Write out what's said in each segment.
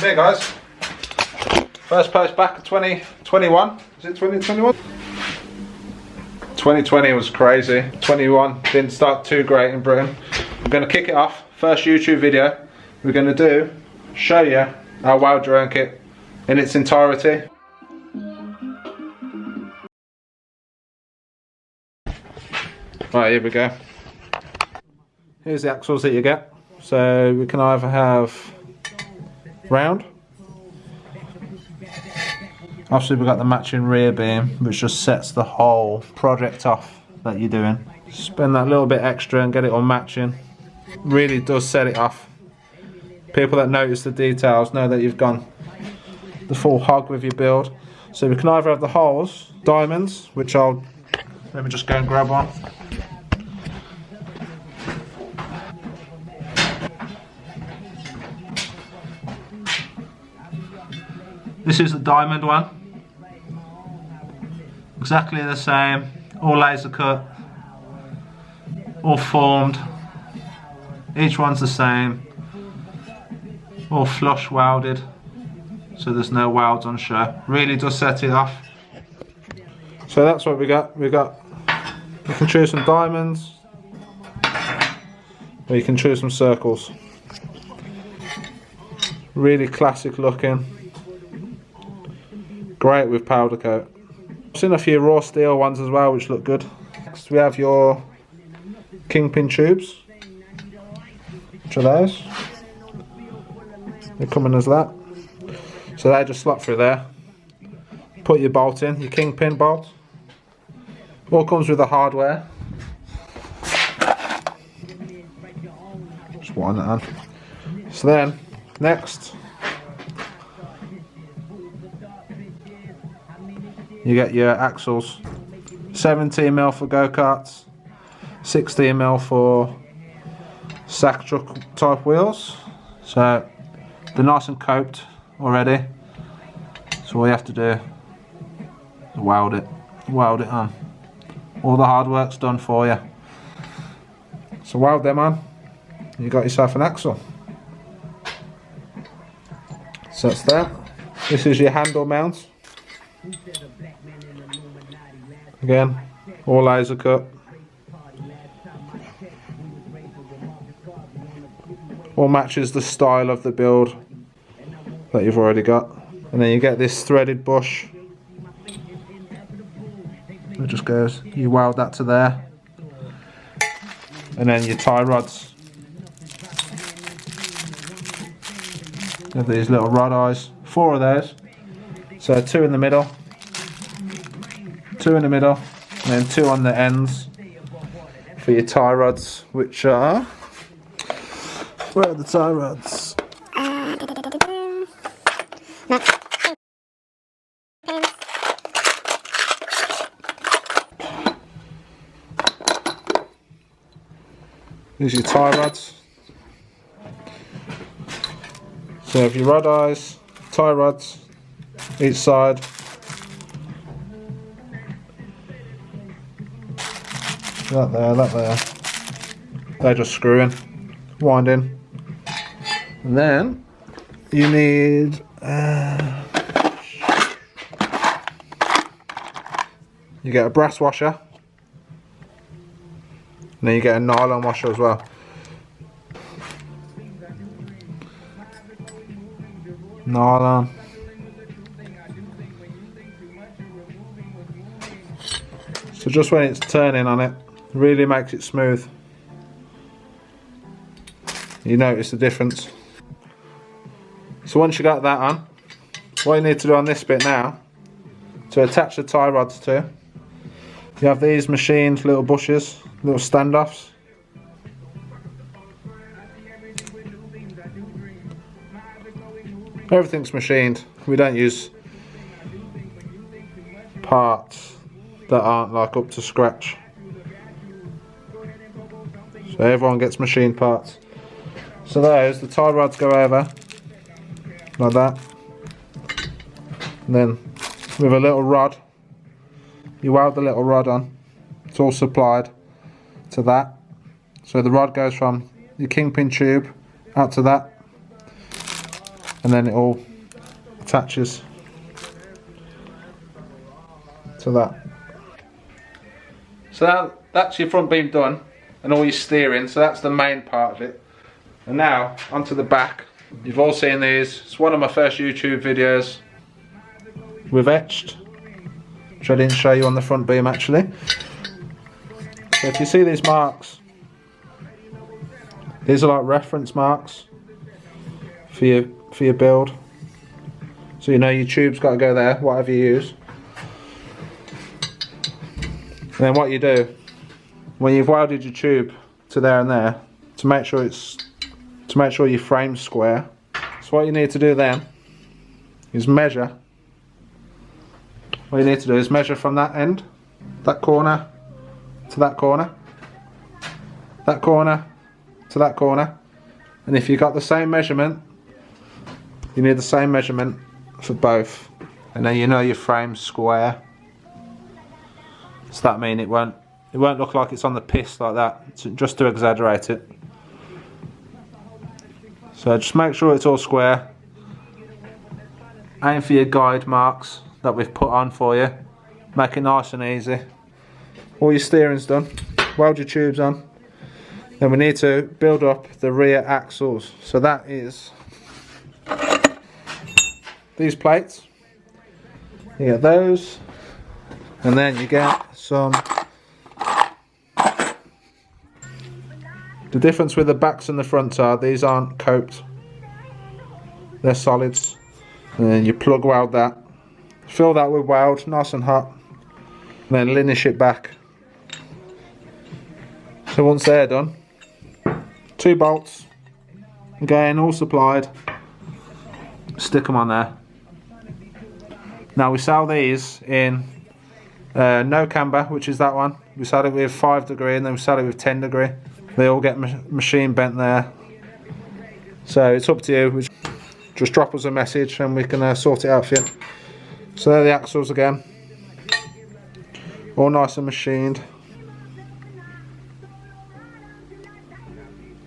There guys, first post back in 2021, is it 2021? 2020 was crazy, 21 didn't start too great in Britain. I'm going to kick it off, first YouTube video we're going to show you our weld drone kit in its entirety. Right, here we go. Here's the axles that you get. So we can either have round. Obviously we've got the matching rear beam, which just sets the whole project off that you're doing. Spend that little bit extra and get it all matching. Really does set it off. People that notice the details know that you've gone the full hog with your build. So we can either have the holes, diamonds, which let me just go and grab one. This is the diamond one. Exactly the same, all laser cut, all formed, each one's the same, all flush welded, so there's no welds on show. Really does set it off. So that's what we got. We can choose some diamonds, or you can choose some circles. Really classic looking, great with powder coat. I've seen a few raw steel ones as well which look good. Next we have your kingpin tubes, which are those. They come in as that. So they just slot through there. Put your bolt in, your kingpin bolt. All comes with the hardware. Just one on. So then, next, you get your axles. 17mm for go-karts, 16mm for sack truck type wheels. So they're nice and coped already. So all you have to do is weld it on. All the hard work's done for you. So weld them on, you got yourself an axle. So that's that. This is your handle mount. Again, all laser cut. All matches the style of the build that you've already got. And then you get this threaded bush. It just goes, you weld that to there. And then your tie rods. You have these little rod eyes, 4 of those. So 2 in the middle, 2 in the middle, and then 2 on the ends for your tie rods, which are, where are the tie rods? These are your tie rods. So if your rod eyes, tie rods, each side. That there. They're just screwing, winding. And then you need you get a brass washer. And then you get a nylon washer as well. Nylon. So just when it's turning on it, really makes it smooth. You notice the difference. So once you got that on, what you need to do on this bit now, to attach the tie rods to, you have these machined little bushes, little standoffs. Everything's machined. We don't use parts that aren't like up to scratch. So everyone gets machined parts. So those, the tie rods go over like that. And then with a little rod, you weld the little rod on. It's all supplied to that. So the rod goes from your kingpin tube out to that. and then it all attaches to that. So that's your front beam done, and all your steering, so that's the main part of it. And now onto the back. You've all seen these, it's one of my first YouTube videos. We've etched, which I didn't show you on the front beam actually. So if you see these marks, these are like reference marks for your build. So you know your tube's got to go there, whatever you use. And then what you do, when you've welded your tube to there and there, to make sure your frame's square. So what you need to do then is measure. What you need to do is measure from that end, that corner, to that corner, that corner, to that corner. And if you've got the same measurement, you need the same measurement for both. And then you know your frame's square. So that means it won't look like it's on the piss like that, just to exaggerate it. So just make sure it's all square. Aim for your guide marks that we've put on for you. Make it nice and easy. All your steering's done. Weld your tubes on. Then we need to build up the rear axles. So that is these plates. You get those, and then you get some. The difference with the backs and the fronts are these aren't coped, they're solids. And then you plug weld that, fill that with weld, nice and hot, and then linish it back. So once they're done, 2 bolts, again all supplied, stick them on there. Now we sell these in no camber, which is that one. We sell it with 5 degree and then we sell it with 10 degree. They all get machine bent there. So it's up to you. Just drop us a message and we can sort it out for you. So there are the axles again. All nice and machined.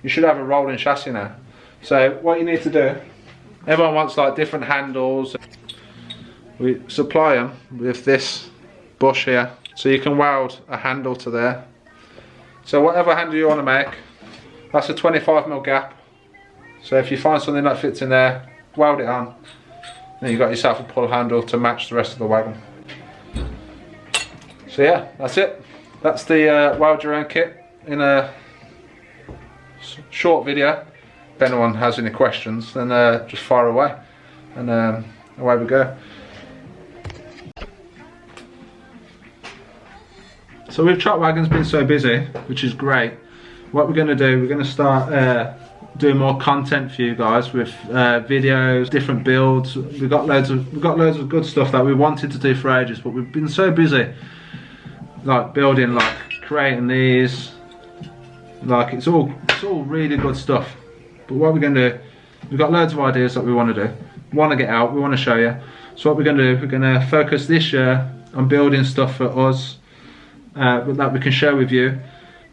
You should have a rolling chassis now. So what you need to do, everyone wants like different handles. We supply them with this bush here. So you can weld a handle to there. So whatever handle you want to make, that's a 25mm gap. So if you find something that fits in there, weld it on. Then you've got yourself a pull handle to match the rest of the wagon. So yeah, that's it. That's the weld your own kit in a short video. If anyone has any questions, then just fire away. And away we go. So with Chop Wagon's been so busy, which is great. What we're going to do, we're going to start doing more content for you guys with videos, different builds. We've got loads of good stuff that we wanted to do for ages, but we've been so busy, like building, like creating these. Like it's all really good stuff. But what we're going to do, we've got loads of ideas that we want to do. We want to get out. We want to show you. So what we're going to do, we're going to focus this year on building stuff for us. That we can share with you.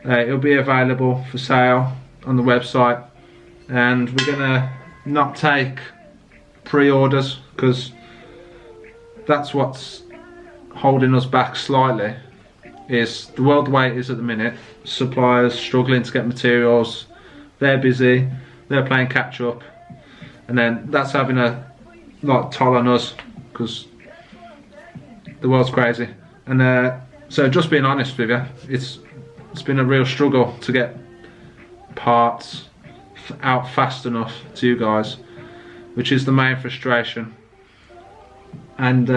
It'll be available for sale on the website, and we're gonna not take pre-orders because that's what's holding us back slightly. Is the world the way it is at the minute. Suppliers struggling to get materials, they're busy, they're playing catch up, and then that's having a toll on us because the world's crazy. And so just being honest with you, it's been a real struggle to get parts out fast enough to you guys, which is the main frustration. And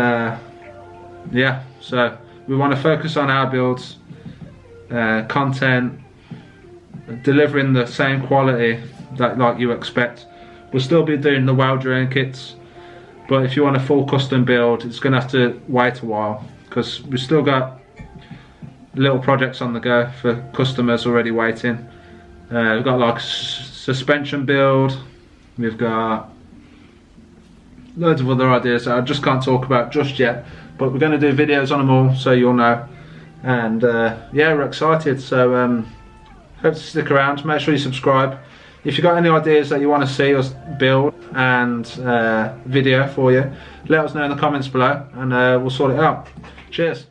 yeah, so we want to focus on our builds, content, delivering the same quality that like you expect. We'll still be doing the weld your own kits, but if you want a full custom build, it's going to have to wait a while because we've still got little projects on the go for customers already waiting. We've got like suspension build, we've got loads of other ideas that I just can't talk about just yet, but we're going to do videos on them all so you'll know. And yeah, we're excited, so hope to stick around. Make sure you subscribe, if you've got any ideas that you want to see us build and video for you, let us know in the comments below, and we'll sort it out. Cheers.